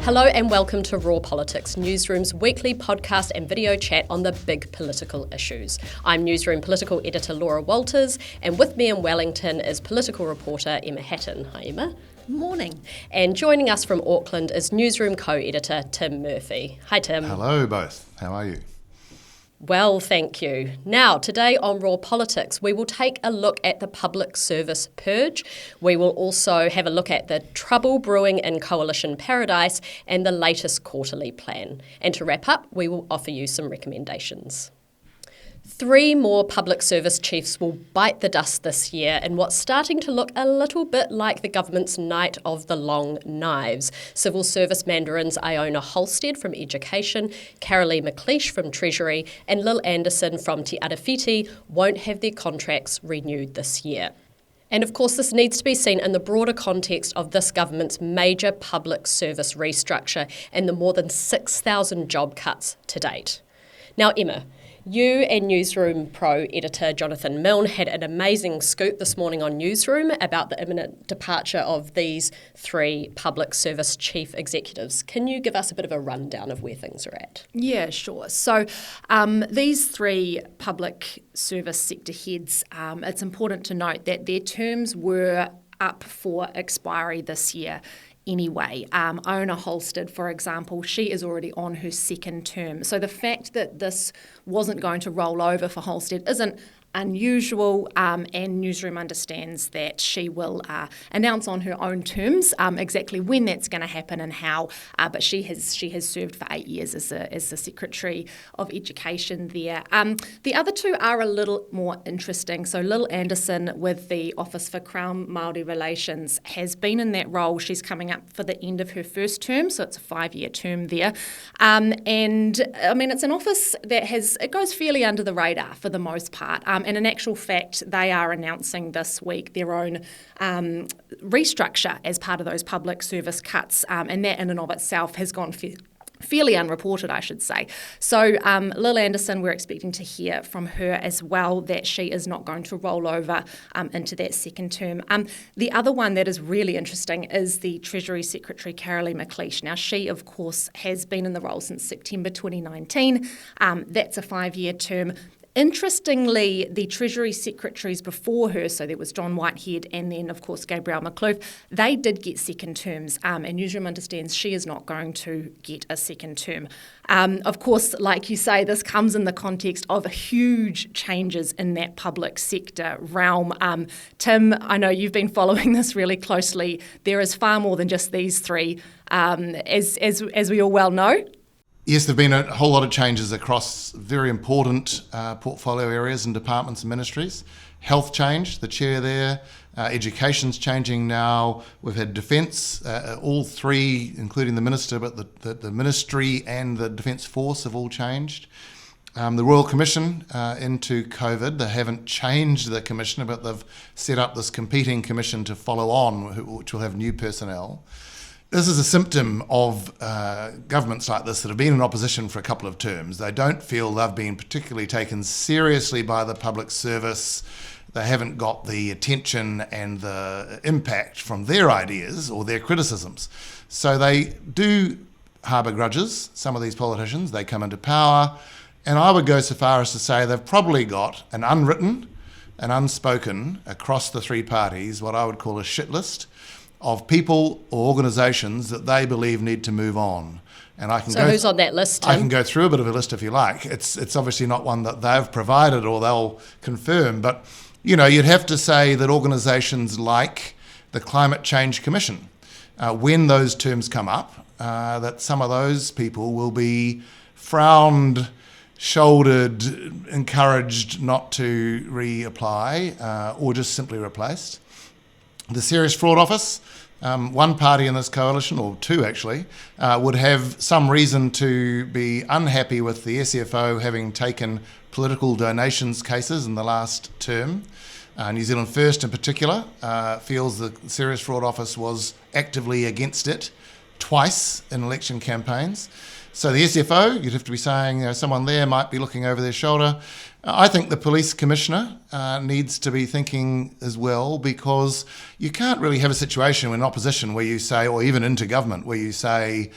Hello and welcome to Raw Politics, Newsroom's weekly podcast and video chat on the big political issues. I'm Newsroom political editor Laura Walters, and with me in Wellington is political reporter Emma Hatton. Hi Emma. Morning. And joining us from Auckland is Newsroom co-editor Tim Murphy. Hi Tim. Hello both. How are you? Well, thank you. Now, today on Raw Politics, we will take a look at the public service purge. We will also have a look at the trouble brewing in Coalition Paradise and the latest quarterly plan. And to wrap up, we will offer you some recommendations. 3 more public service chiefs will bite the dust this year in what's starting to look a little bit like the government's night of the long knives. Civil Service Mandarins Iona Holstead from Education, Carolee McLeish from Treasury and Lil Anderson from Te Arawhiti won't have their contracts renewed this year. And of course, this needs to be seen in the broader context of this government's major public service restructure and the more than 6,000 job cuts to date. Now, Emma, you and Newsroom Pro editor Jonathan Milne had an amazing scoop this morning on Newsroom about the imminent departure of these 3 public service chief executives. Can you give us a bit of a rundown of where things are at? Yeah, sure. So these 3 public service sector heads, it's important to note that their terms were up for expiry this year. Anyway, Iona Holstead, for example, she is already on her 2nd term. So the fact that this wasn't going to roll over for Holstead isn't unusual, and Newsroom understands that she will announce on her own terms exactly when that's going to happen and how. But she has served for 8 years as the Secretary of Education there. The other 2 are a little more interesting. So Lil Anderson with the Office for Crown Māori Relations has been in that role. She's coming up for the end of her 1st term, so it's a 5-year term there. And I mean, it's an office that it goes fairly under the radar for the most part. And in actual fact, they are announcing this week their own restructure as part of those public service cuts, and that in and of itself has gone fairly unreported, I should say. So Lil Anderson, we're expecting to hear from her as well that she is not going to roll over into that 2nd term. The other one that is really interesting is the Treasury Secretary, Carolee McLeish. Now, she, of course, has been in the role since September 2019. That's a 5-year term. Interestingly, the Treasury Secretaries before her, so there was John Whitehead and then, of course, Gabrielle McLeish, they did get 2nd terms, and Newsroom understands she is not going to get a 2nd term. Of course, like you say, this comes in the context of huge changes in that public sector realm. Tim, I know you've been following this really closely. There is far more than just these 3, as we all well know. Yes, there have been a whole lot of changes across very important portfolio areas and departments and ministries. Health change, the chair there. Education's changing now. We've had defence, all 3, including the minister, but the ministry and the Defence Force have all changed. The Royal Commission into COVID, they haven't changed the commissioner, but they've set up this competing commission to follow on, which will have new personnel. This is a symptom of governments like this that have been in opposition for a couple of terms. They don't feel they've been particularly taken seriously by the public service. They haven't got the attention and the impact from their ideas or their criticisms. So they do harbour grudges, some of these politicians. They come into power, and I would go so far as to say they've probably got an unwritten and unspoken across the 3 parties, what I would call a shit list of people or organisations that they believe need to move on. And I can who's on that list, Tim? I can go through a bit of a list if you like. It's obviously not one that they've provided or they'll confirm, but you'd have to say that organisations like the Climate Change Commission, when those terms come up, that some of those people will be frowned, shouldered, encouraged not to reapply or just simply replaced. The Serious Fraud Office, one party in this coalition, or 2 actually, would have some reason to be unhappy with the SFO having taken political donations cases in the last term. New Zealand First in particular feels the Serious Fraud Office was actively against it twice in election campaigns. So the SFO, you'd have to be saying someone there might be looking over their shoulder. I think the police commissioner needs to be thinking as well, because you can't really have a situation in opposition where you say, or even into government, where you say,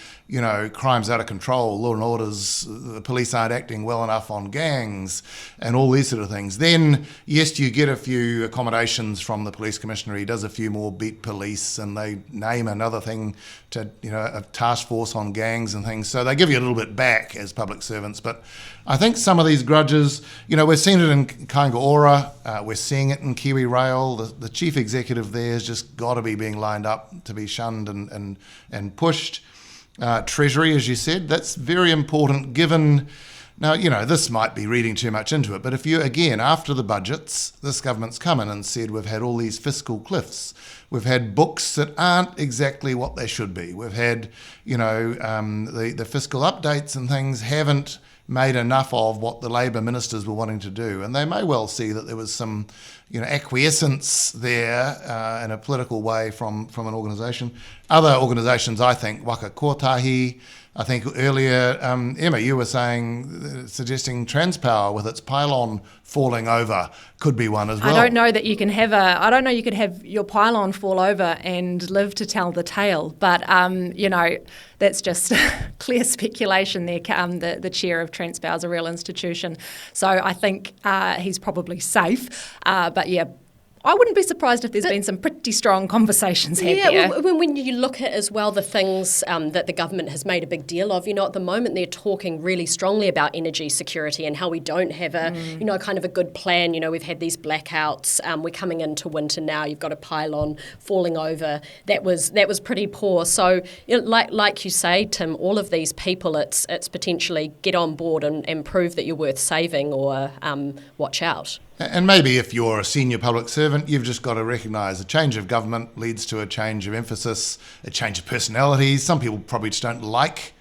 crime's out of control, law and orders, the police aren't acting well enough on gangs and all these sort of things. Then, yes, you get a few accommodations from the police commissioner. He does a few more beat police and they name another thing to, a task force on gangs and things. So they give you a little bit back as public servants. But I think some of these grudges, we've seen it in Kāinga Ora, we're seeing it in KiwiRail. The chief executive there has just got to be being lined up to be shunned and pushed. Treasury, as you said, that's very important given. Now, this might be reading too much into it, but if you, again, after the budgets, this government's come in and said we've had all these fiscal cliffs. We've had books that aren't exactly what they should be. We've had, the fiscal updates and things haven't made enough of what the Labour ministers were wanting to do. And they may well see that there was some, acquiescence there in a political way from an organisation. Other organisations, I think, Waka Kotahi, I think earlier, Emma, you were suggesting Transpower with its pylon falling over could be one as well. I don't know that you can have your pylon fall over and live to tell the tale, but that's just clear speculation there. The chair of Transpower is a real institution, so I think he's probably safe. But yeah, I wouldn't be surprised if there's been some pretty strong conversations had there. Yeah, when you look at as well the things that the government has made a big deal of, at the moment they're talking really strongly about energy security and how we don't have a, kind of a good plan. We've had these blackouts. We're coming into winter now. You've got a pylon falling over. That was pretty poor. So, like you say, Tim, all of these people, it's potentially get on board and prove that you're worth saving or watch out. And maybe if you're a senior public servant, you've just got to recognise a change of government leads to a change of emphasis, a change of personalities. Some people probably just don't like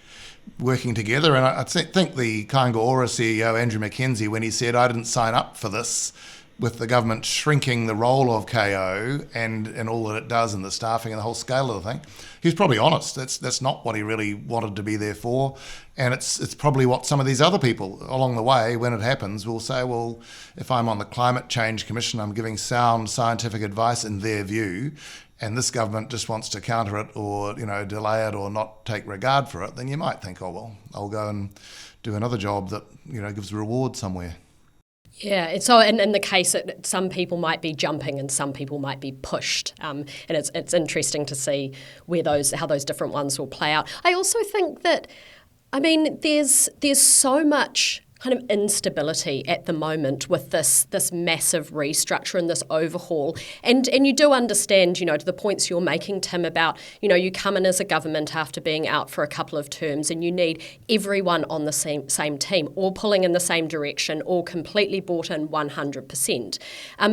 working together. And I think the Kāinga Ora CEO, Andrew Mackenzie, when he said, I didn't sign up for this, with the government shrinking the role of KO and all that it does and the staffing and the whole scale of the thing, he was probably honest. That's not what he really wanted to be there for. And it's probably what some of these other people along the way, when it happens, will say, well, if I'm on the Climate Change Commission, I'm giving sound scientific advice in their view, and this government just wants to counter it or, delay it or not take regard for it, then you might think, oh, well, I'll go and do another job that, gives a reward somewhere. Yeah, and so in the case that some people might be jumping and some people might be pushed, and it's interesting to see how those different ones will play out. I also think that, there's so much kind of instability at the moment with this massive restructure and this overhaul. And you do understand, to the points you're making, Tim, about, you come in as a government after being out for a couple of terms and you need everyone on the same team, all pulling in the same direction, all completely bought in 100%.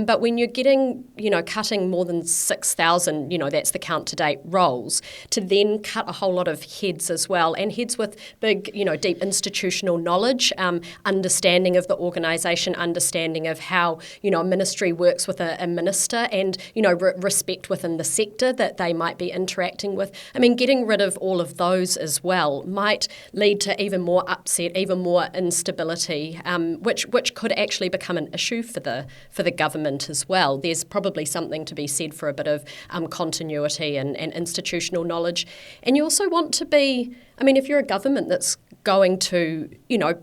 But when you're getting, cutting more than 6,000, that's the count to date, roles, to then cut a whole lot of heads as well, and heads with big, deep institutional knowledge, understanding of the organisation, understanding of how, a ministry works with a minister and, respect within the sector that they might be interacting with. Getting rid of all of those as well might lead to even more upset, even more instability, which could actually become an issue for the government as well. There's probably something to be said for a bit of continuity and institutional knowledge. And you also want to be, if you're a government that's going to,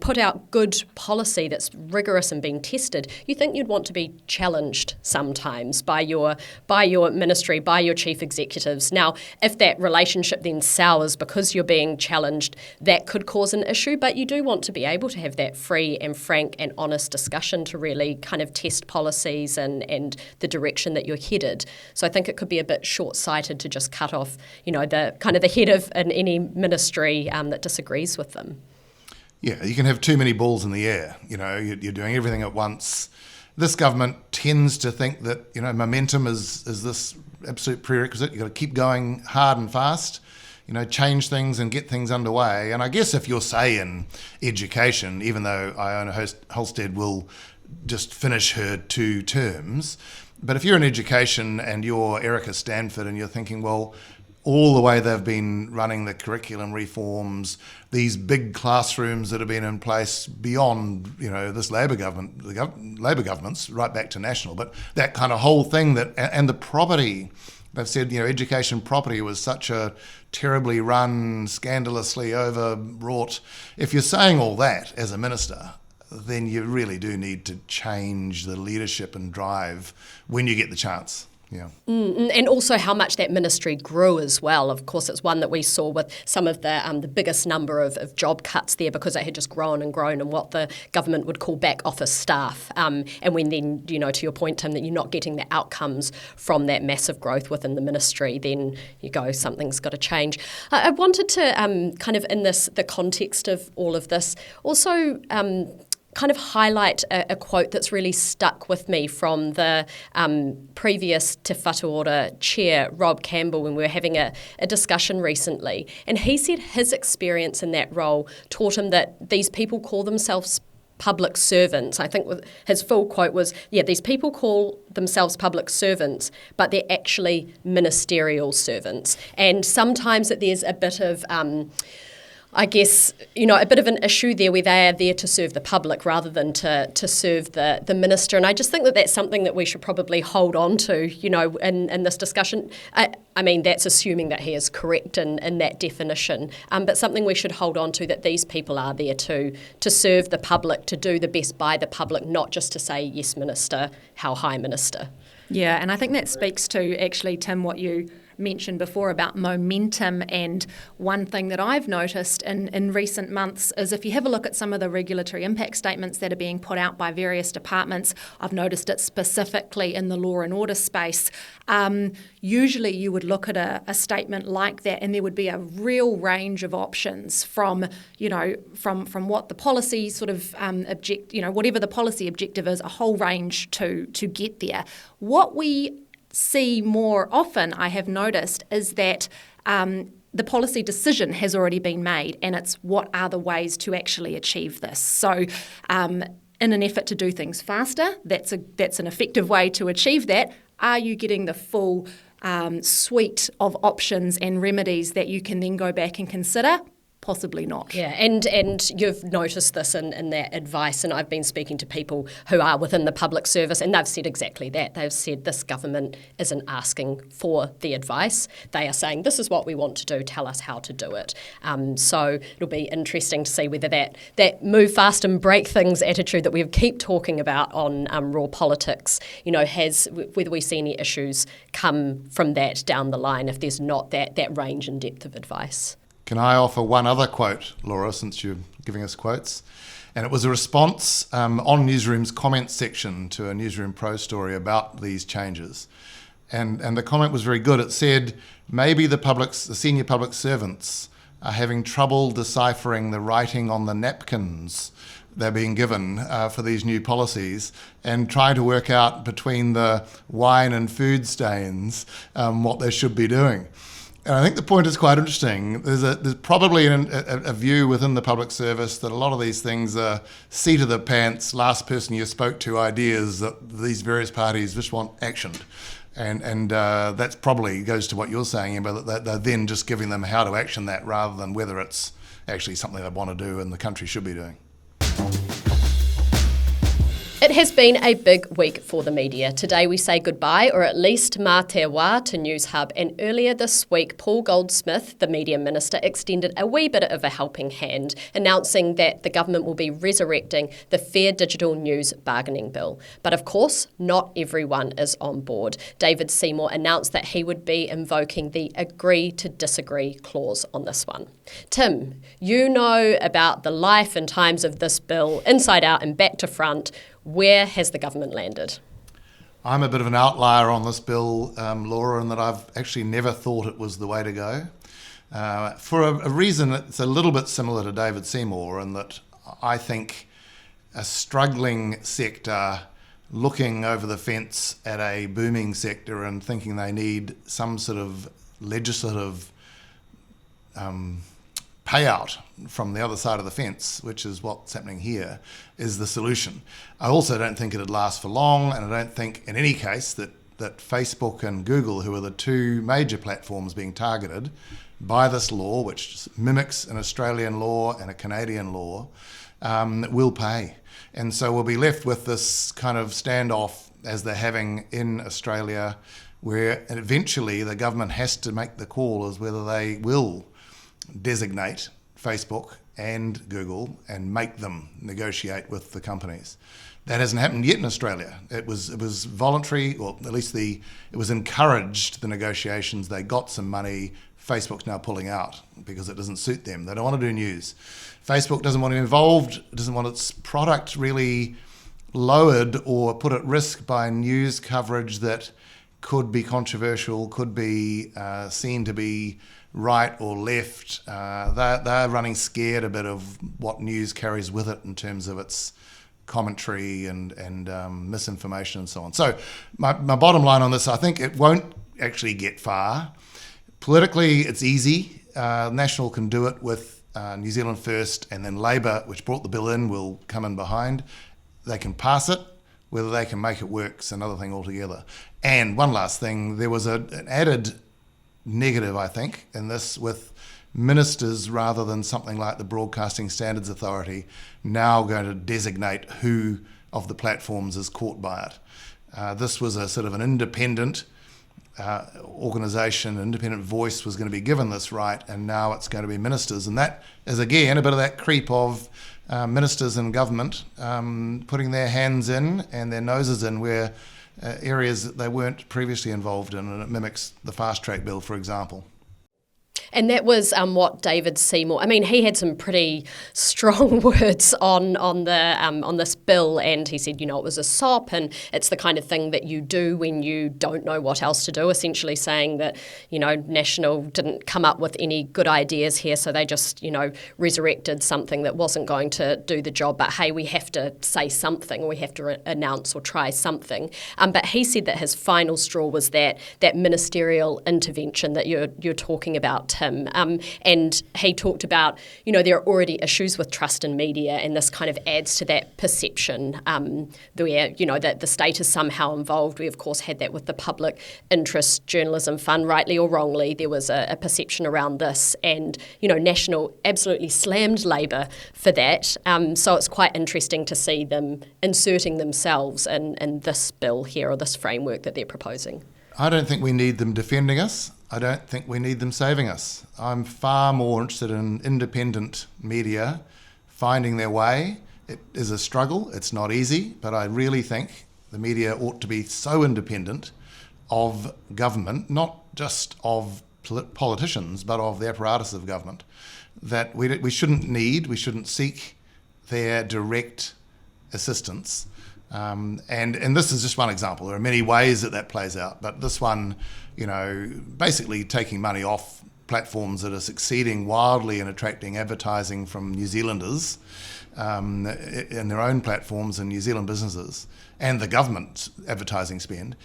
put out good policy that's rigorous and being tested, you think you'd want to be challenged sometimes by your ministry, by your chief executives. Now, if that relationship then sours because you're being challenged, that could cause an issue, but you do want to be able to have that free and frank and honest discussion to really kind of test policies and the direction that you're headed. So I think it could be a bit short-sighted to just cut off, the kind of the head of any ministry that disagrees with them. Yeah, you can have too many balls in the air. You're doing everything at once. This government tends to think that, momentum is this absolute prerequisite. You've got to keep going hard and fast, change things and get things underway. And I guess if you're, say, in education, even though Iona Holstead will just finish her 2 terms, but if you're in education and you're Erica Stanford and you're thinking, well, all the way they've been running the curriculum reforms, these big classrooms that have been in place beyond, this Labor government, Labor governments, right back to national, but that kind of whole thing and the property. They've said, education property was such a terribly run, scandalously overwrought. If you're saying all that as a minister, then you really do need to change the leadership and drive when you get the chance. Yeah. And also how much that ministry grew as well. Of course, it's one that we saw with some of the biggest number of job cuts there because it had just grown and what the government would call back office staff. And when then, to your point, Tim, that you're not getting the outcomes from that massive growth within the ministry, then you go, something's got to change. I wanted to kind of in the context of all of this, also kind of highlight a quote that's really stuck with me from the previous Te Whatu Ora chair, Rob Campbell, when we were having a discussion recently. And he said his experience in that role taught him that these people call themselves public servants. I think his full quote was, these people call themselves public servants, but they're actually ministerial servants. And sometimes that there's a bit of a bit of an issue there where they are there to serve the public rather than to serve the minister. And I just think that that's something that we should probably hold on to, in this discussion. I mean, that's assuming that he is correct in that definition, but something we should hold on to, that these people are there to serve the public, to do the best by the public, not just to say, yes, Minister, how high, Minister. Yeah, and I think that speaks to actually, Tim, what you mentioned before about momentum. And one thing that I've noticed in recent months is if you have a look at some of the regulatory impact statements that are being put out by various departments, I've noticed it specifically in the law and order space. Usually you would look at a statement like that and there would be a real range of options from what the policy sort of whatever the policy objective is, a whole range to get there. What we see more often, I have noticed, is that the policy decision has already been made, and it's what are the ways to actually achieve this. So in an effort to do things faster, that's an effective way to achieve that. Are you getting the full suite of options and remedies that you can then go back and consider? Possibly not. Yeah, and you've noticed this in that advice, and I've been speaking to people who are within the public service, and they've said exactly that. They've said this government isn't asking for the advice. They are saying, this is what we want to do, tell us how to do it. So it'll be interesting to see whether that move fast and break things attitude that we keep talking about on Raw Politics, whether we see any issues come from that down the line if there's not that range and depth of advice. Can I offer one other quote, Laura, since you're giving us quotes? And it was a response on Newsroom's comments section to a Newsroom Pro story about these changes. And the comment was very good. It said, maybe the senior public servants are having trouble deciphering the writing on the napkins they're being given for these new policies, and trying to work out between the wine and food stains what they should be doing. And I think the point is quite interesting. There's probably a view within the public service that a lot of these things are seat of the pants, last person you spoke to ideas that these various parties just want actioned. And that's probably goes to what you're saying, Emma, that they're then just giving them how to action that rather than whether it's actually something they want to do and the country should be doing. It has been a big week for the media. Today we say goodbye, or at least mā te wā, to News Hub, and earlier this week Paul Goldsmith, the media minister, extended a wee bit of a helping hand, announcing that the government will be resurrecting the Fair Digital News Bargaining Bill. But of course, not everyone is on board. David Seymour announced that he would be invoking the agree to disagree clause on this one. Tim, you know about the life and times of this bill, inside out and back to front. Where has the government landed? I'm a bit of an outlier on this bill, Laura, in that I've actually never thought it was the way to go. For a reason that's a little bit similar to David Seymour, in that I think a struggling sector looking over the fence at a booming sector and thinking they need some sort of legislative payout from the other side of the fence, which is what's happening here, is the solution. I also don't think it'd last for long, and I don't think in any case that that Facebook and Google, who are the two major platforms being targeted by this law, which mimics an Australian law and a Canadian law, will pay. And so we'll be left with this kind of standoff as they're having in Australia, where eventually the government has to make the call as whether they will designate Facebook and Google and make them negotiate with the companies. That hasn't happened yet in Australia. It was voluntary, or at least it was encouraged, the negotiations. They got some money. Facebook's now pulling out because it doesn't suit them. They don't want to do news. Facebook doesn't want to be involved, doesn't want its product really lowered or put at risk by news coverage that could be controversial, could be seen to be right or left. They're running scared a bit of what news carries with it in terms of its commentary and misinformation and so on. So my bottom line on this, I think it won't actually get far. Politically, it's easy. National can do it with New Zealand First, and then Labour, which brought the bill in, will come in behind. They can pass it. Whether they can make it work is another thing altogether. And one last thing, there was an added negative, I think, in this, with ministers, rather than something like the Broadcasting Standards Authority, now going to designate who of the platforms is caught by it. This was a sort of an independent organisation, independent voice was going to be given this right, and now it's going to be ministers. And that is, again, a bit of that creep of ministers in government putting their hands in and their noses in where areas that they weren't previously involved in, and it mimics the fast track bill, for example. And that was what David Seymour. I mean, he had some pretty strong words on this bill, and he said, it was a sop, and it's the kind of thing that you do when you don't know what else to do. Essentially saying that National didn't come up with any good ideas here, so they just resurrected something that wasn't going to do the job. But hey, we have to say something, or we have to announce or try something. But he said that his final straw was that ministerial intervention that you're talking about, Tim. And he talked about, there are already issues with trust in media, and this kind of adds to that perception where, that the state is somehow involved. We, of course, had that with the Public Interest Journalism Fund, rightly or wrongly. There was a perception around this, and, National absolutely slammed Labour for that. So it's quite interesting to see them inserting themselves in this bill here, or this framework that they're proposing. I don't think we need them defending us. I don't think we need them saving us. I'm far more interested in independent media finding their way. It is a struggle. It's not easy, but I really think the media ought to be so independent of government, not just of politicians, but of the apparatus of government, that we shouldn't seek their direct assistance. And this is just one example. There are many ways that plays out, but this one, basically taking money off platforms that are succeeding wildly in attracting advertising from New Zealanders in their own platforms and New Zealand businesses, and the government advertising spend.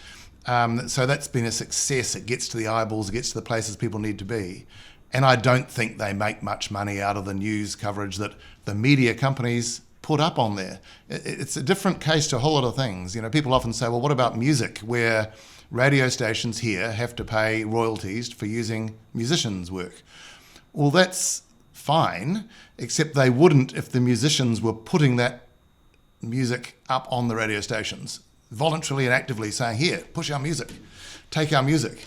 So that's been a success. It gets to the eyeballs, it gets to the places people need to be. And I don't think they make much money out of the news coverage that the media companies put up on there. It's a different case to a whole lot of things. People often say, well, what about music, where radio stations here have to pay royalties for using musicians' work? Well, that's fine, except they wouldn't if the musicians were putting that music up on the radio stations, voluntarily and actively saying, here, push our music, take our music.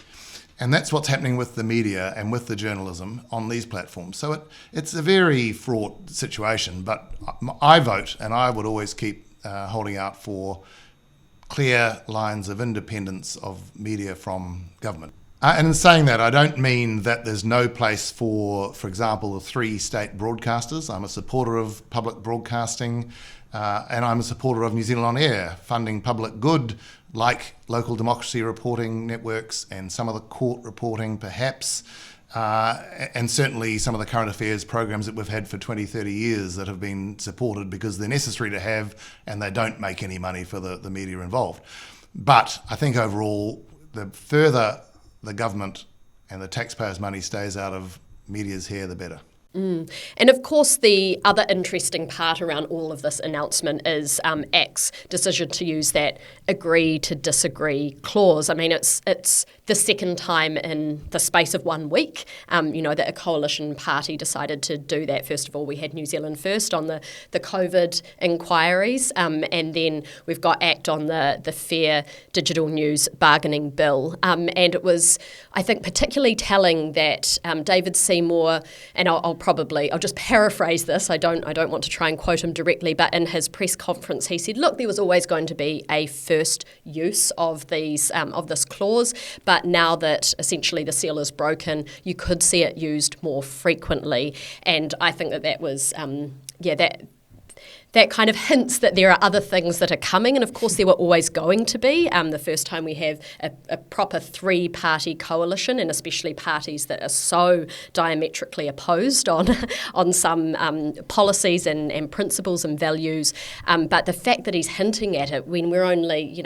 And that's what's happening with the media and with the journalism on these platforms. So it's a very fraught situation, but I vote, and I would always keep holding out for clear lines of independence of media from government. And in saying that, I don't mean that there's no place for example, the 3 state broadcasters. I'm a supporter of public broadcasting, and I'm a supporter of New Zealand On Air, funding public good, like local democracy reporting networks and some of the court reporting perhaps, and certainly some of the current affairs programs that we've had for 20, 30 years that have been supported because they're necessary to have and they don't make any money for the media involved. But I think overall, the further the government and the taxpayers' money stays out of media's hair, the better. And of course, the other interesting part around all of this announcement is ACT's decision to use that agree to disagree clause. I mean, it's the second time in the space of 1 week, that a coalition party decided to do that. First of all, we had New Zealand First on the COVID inquiries, and then we've got ACT on the Fair Digital News Bargaining Bill. And it was, I think, particularly telling that David Seymour, and I'll just paraphrase this. I don't want to try and quote him directly, but in his press conference, he said, "Look, there was always going to be a first use of this clause, but now that essentially the seal is broken, you could see it used more frequently." And I think that was that kind of hints that there are other things that are coming, and of course there were always going to be. The first time we have a proper three-party coalition, and especially parties that are so diametrically opposed on some policies and principles and values. But the fact that he's hinting at it when we're only,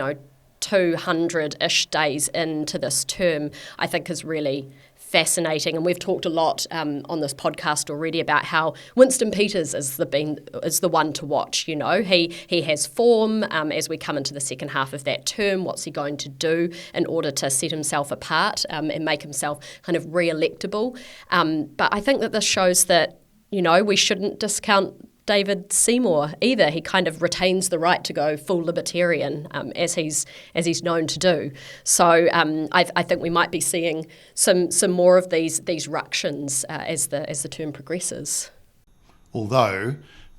200-ish days into this term, I think is really fascinating. And we've talked a lot on this podcast already about how Winston Peters is the one to watch. He has form as we come into the second half of that term. What's he going to do in order to set himself apart and make himself kind of re-electable? But I think that this shows that we shouldn't discount David Seymour either. He kind of retains the right to go full libertarian, as he's known to do. So I think we might be seeing some more of these ructions as the term progresses. Although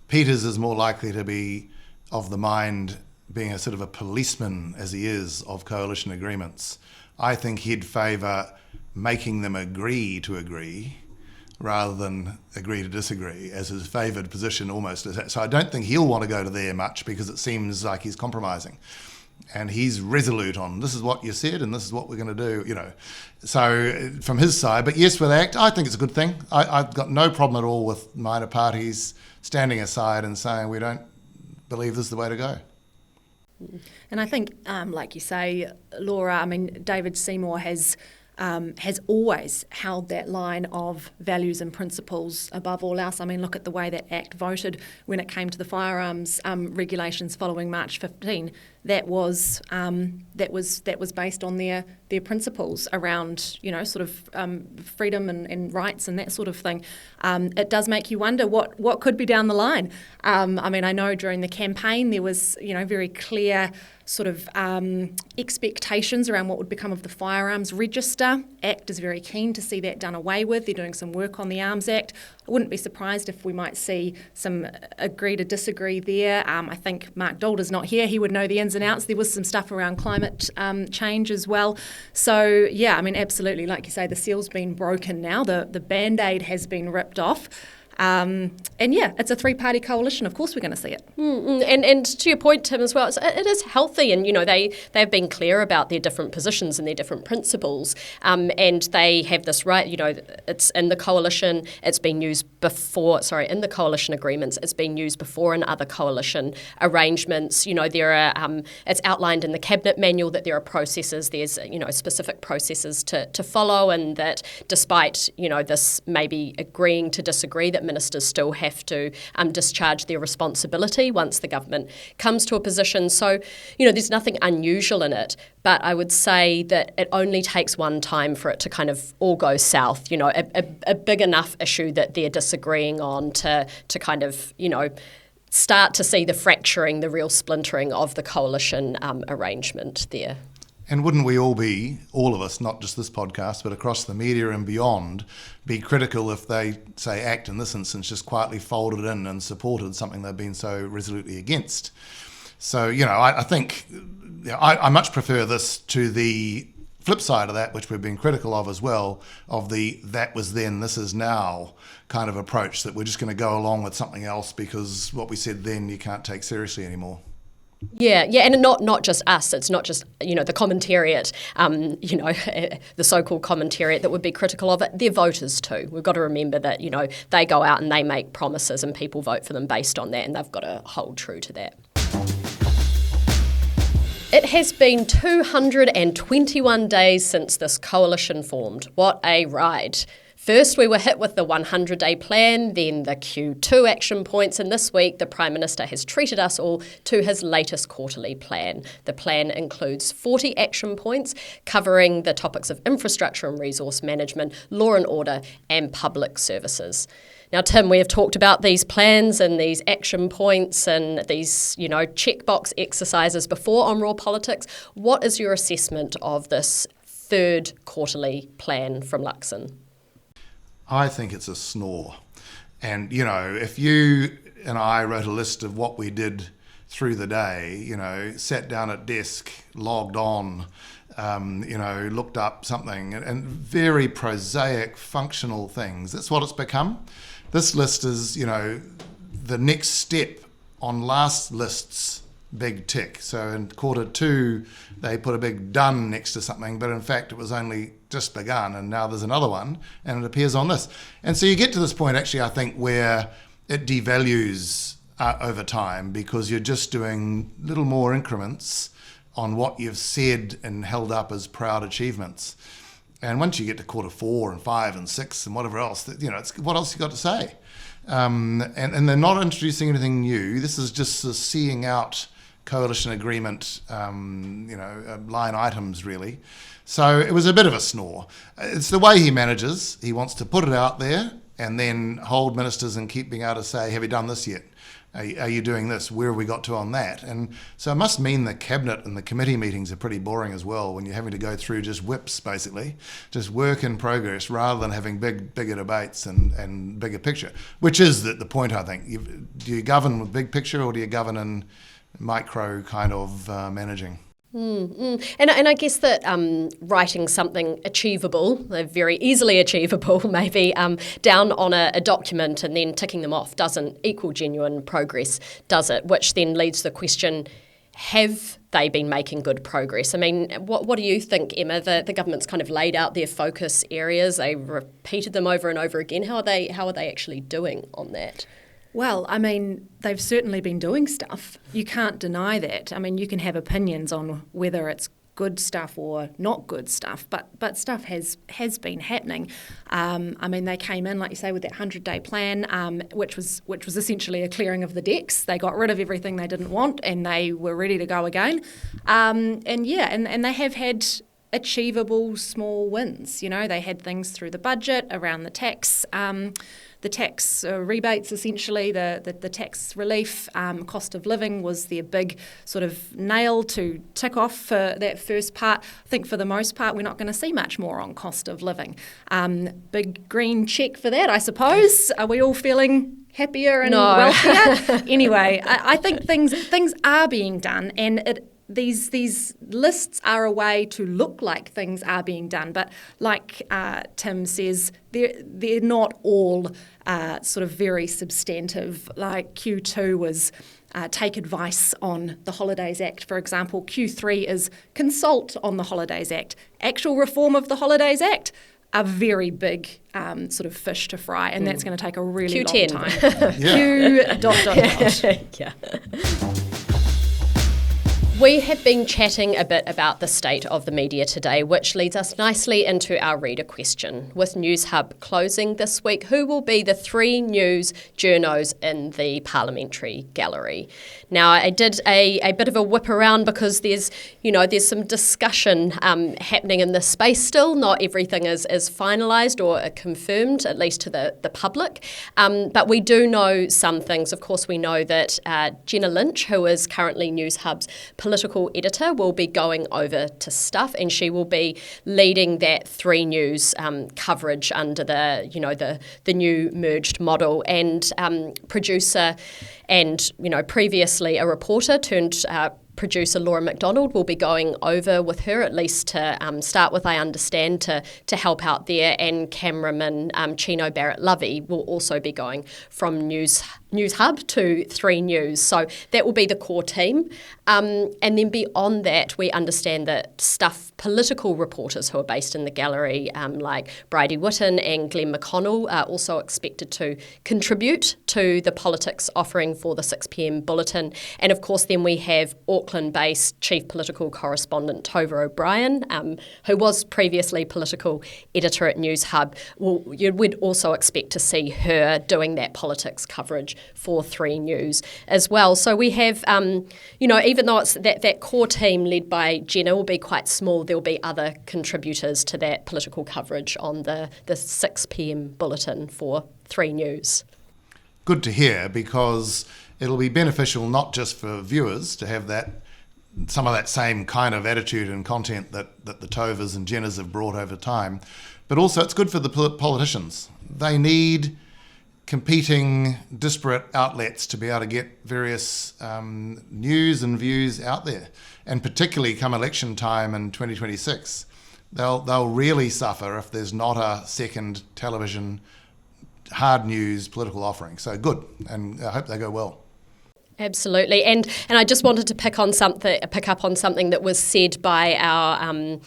Peters is more likely to be of the mind, being a sort of a policeman as he is of coalition agreements, I think he'd favour making them agree to agree rather than agree to disagree as his favoured position almost. So I don't think he'll want to go to there much because it seems like he's compromising. And he's resolute on this is what you said and this is what we're going to do, So from his side, but yes, with ACT, I think it's a good thing. I've got no problem at all with minor parties standing aside and saying we don't believe this is the way to go. And I think, like you say, Laura, David Seymour has always held that line of values and principles above all else. Look at the way that ACT voted when it came to the firearms regulations following March 15. That was based on their principles around freedom and rights and that sort of thing. It does make you wonder what could be down the line. I know during the campaign there was very clear expectations around what would become of the firearms register. ACT is very keen to see that done away with. They're doing some work on the Arms Act. I wouldn't be surprised if we might see some agree to disagree there. I think Mark Dalder's not here. He would know the ins and outs. There was some stuff around climate change as well. So, absolutely, like you say, the seal's been broken now. The Band-Aid has been ripped off. It's a three-party coalition. Of course we're going to see it. And to your point, Tim, as well, it is healthy. And, they've been clear about their different positions and their different principles. And they have this right, it's in the coalition. It's been used before, in the coalition agreements. It's been used before in other coalition arrangements. There are, it's outlined in the Cabinet Manual that there are processes. There's, specific processes to follow, and that despite, this maybe agreeing to disagree, that ministers still have to discharge their responsibility once the government comes to a position. So, there's nothing unusual in it, but I would say that it only takes one time for it to kind of all go south, a big enough issue that they're disagreeing on to kind of, start to see the fracturing, the real splintering of the coalition arrangement there. And wouldn't we all of us, not just this podcast, but across the media and beyond, be critical if they, say, ACT in this instance, just quietly folded in and supported something they've been so resolutely against? So, I think I much prefer this to the flip side of that, which we've been critical of as well, of the that was then, this is now kind of approach, that we're just going to go along with something else because what we said then you can't take seriously anymore. Yeah, and not just us. It's not just, the commentariat, the so-called commentariat that would be critical of it. They're voters too. We've got to remember that, they go out and they make promises and people vote for them based on that, and they've got to hold true to that. It has been 221 days since this coalition formed. What a ride. First, we were hit with the 100-day plan, then the Q2 action points, and this week the Prime Minister has treated us all to his latest quarterly plan. The plan includes 40 action points covering the topics of infrastructure and resource management, law and order, and public services. Now, Tim, we have talked about these plans and these action points and these, checkbox exercises before on Raw Politics. What is your assessment of this third quarterly plan from Luxon? I think it's a snore. And, if you and I wrote a list of what we did through the day, sat down at desk, logged on, looked up something, and very prosaic, functional things. That's what it's become. This list is, the next step on last list's big tick. So in quarter two, they put a big done next to something, but in fact, it was only just begun, and now there's another one, and it appears on this. And so you get to this point, actually, I think, where it devalues over time, because you're just doing little more increments on what you've said and held up as proud achievements. And once you get to quarter 4 and 5 and 6 and whatever else, it's what else you got to say? And they're not introducing anything new. This is just seeing out coalition agreement, line items, really. So it was a bit of a snore. It's the way he manages. He wants to put it out there and then hold ministers and keep being able to say, have you done this yet? Are you doing this? Where have we got to on that? And so it must mean the cabinet and the committee meetings are pretty boring as well, when you're having to go through just whips, basically, just work in progress, rather than having bigger debates and bigger picture, which is the point, I think. Do you govern with big picture, or do you govern in micro kind of managing? And I guess that writing something achievable, very easily achievable, maybe down on a document and then ticking them off doesn't equal genuine progress, does it? Which then leads to the question, have they been making good progress? I mean, what do you think, Emma? The government's kind of laid out their focus areas. They repeated them over and over again. How are they actually doing on that? Well, I mean, they've certainly been doing stuff. You can't deny that. I mean, you can have opinions on whether it's good stuff or not good stuff, but stuff has been happening. I mean, they came in, like you say, with that 100-day plan, which was essentially a clearing of the decks. They got rid of everything they didn't want, and they were ready to go again. And they have had achievable small wins. They had things through the budget around the tax. The tax rebates, essentially, the tax relief, cost of living was their big sort of nail to tick off for that first part. I think for the most part, we're not going to see much more on cost of living. Big green check for that, I suppose. Are we all feeling happier and wealthier? Anyway, I think things are being done, and these lists are a way to look like things are being done, but like Tim says, they're not all sort of very substantive. Like Q2 was take advice on the Holidays Act, for example. Q3 is consult on the Holidays Act. Actual reform of the Holidays Act, a very big sort of fish to fry, and that's going to take a really Q10. long time. Q ... Yeah. We have been chatting a bit about the state of the media today, which leads us nicely into our reader question. With News Hub closing this week, who will be the 3 news journos in the parliamentary gallery? Now, I did a bit of a whip around, because there's some discussion happening in this space still. Not everything is finalised or confirmed, at least to the public. But we do know some things. Of course, we know that Jenna Lynch, who is currently News Hub's political editor, will be going over to Stuff, and she will be leading that 3 News coverage under the new merged model. And producer and previously a reporter turned producer Laura McDonald will be going over with her, at least to start with, I understand, to help out there. And cameraman Chino Barrett-Lovey will also be going from News News Hub to 3 News. So that will be the core team. And then beyond that, we understand that political reporters who are based in the gallery, like Bridie Whitten and Glenn McConnell, are also expected to contribute to the politics offering for the 6pm bulletin. And of course, then we have Auckland-based Chief Political Correspondent Tova O'Brien, who was previously political editor at News Hub. Well, you would also expect to see her doing that politics coverage for 3 News as well. So we have, even though it's that core team led by Jenna will be quite small, there'll be other contributors to that political coverage on the 6pm bulletin for 3 News. Good to hear, because it'll be beneficial not just for viewers to have some of that same kind of attitude and content that the Tovas and Jennas have brought over time, but also it's good for the politicians. They need competing, disparate outlets to be able to get various news and views out there. And particularly come election time in 2026, they'll really suffer if there's not a second television, hard news, political offering. So good, and I hope they go well. Absolutely, and I just wanted to pick up on something that was said by our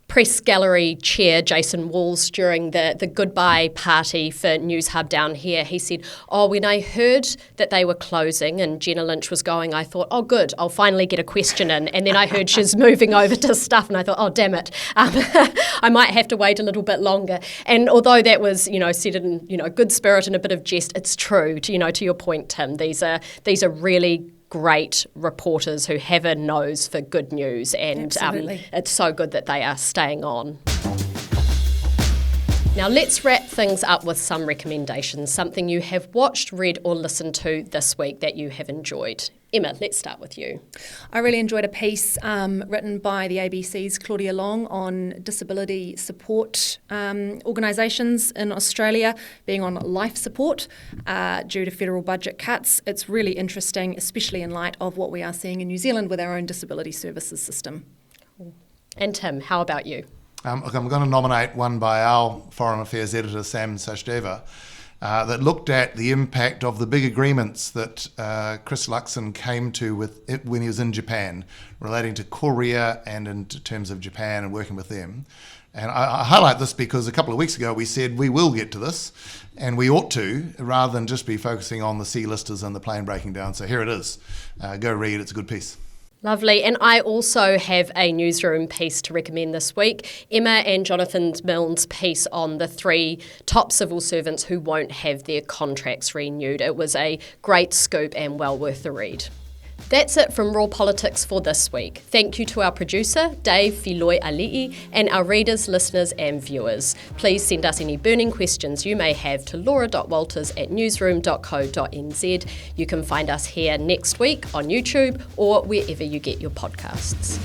press gallery chair, Jason Walls, during the goodbye party for News Hub down here. He said, when I heard that they were closing and Jenna Lynch was going, I thought, good, I'll finally get a question in. And then I heard she's moving over to stuff, and I thought, damn it, I might have to wait a little bit longer. And although that was, said in, good spirit and a bit of jest, it's true, to your point, Tim. These are really great reporters who have a nose for good news, and it's so good that they are staying on. Now let's wrap things up with some recommendations, something you have watched, read or listened to this week that you have enjoyed. Emma, let's start with you. I really enjoyed a piece written by the ABC's Claudia Long on disability support organisations in Australia being on life support due to federal budget cuts. It's really interesting, especially in light of what we are seeing in New Zealand with our own disability services system. And Tim, how about you? I'm going to nominate one by our Foreign Affairs editor, Sam Sachdeva, that looked at the impact of the big agreements that Chris Luxon came to with it when he was in Japan, relating to Korea and in terms of Japan and working with them. And I highlight this because a couple of weeks ago we said we will get to this, and we ought to, rather than just be focusing on the C-listers and the plane breaking down. So here it is. Go read, it's a good piece. Lovely. And I also have a Newsroom piece to recommend this week. Emma and Jonathan Milne's piece on the 3 top civil servants who won't have their contracts renewed. It was a great scoop and well worth the read. That's it from Raw Politics for this week. Thank you to our producer, Dave Filoi Ali'i, and our readers, listeners and viewers. Please send us any burning questions you may have to laura.walters@newsroom.co.nz. You can find us here next week on YouTube or wherever you get your podcasts.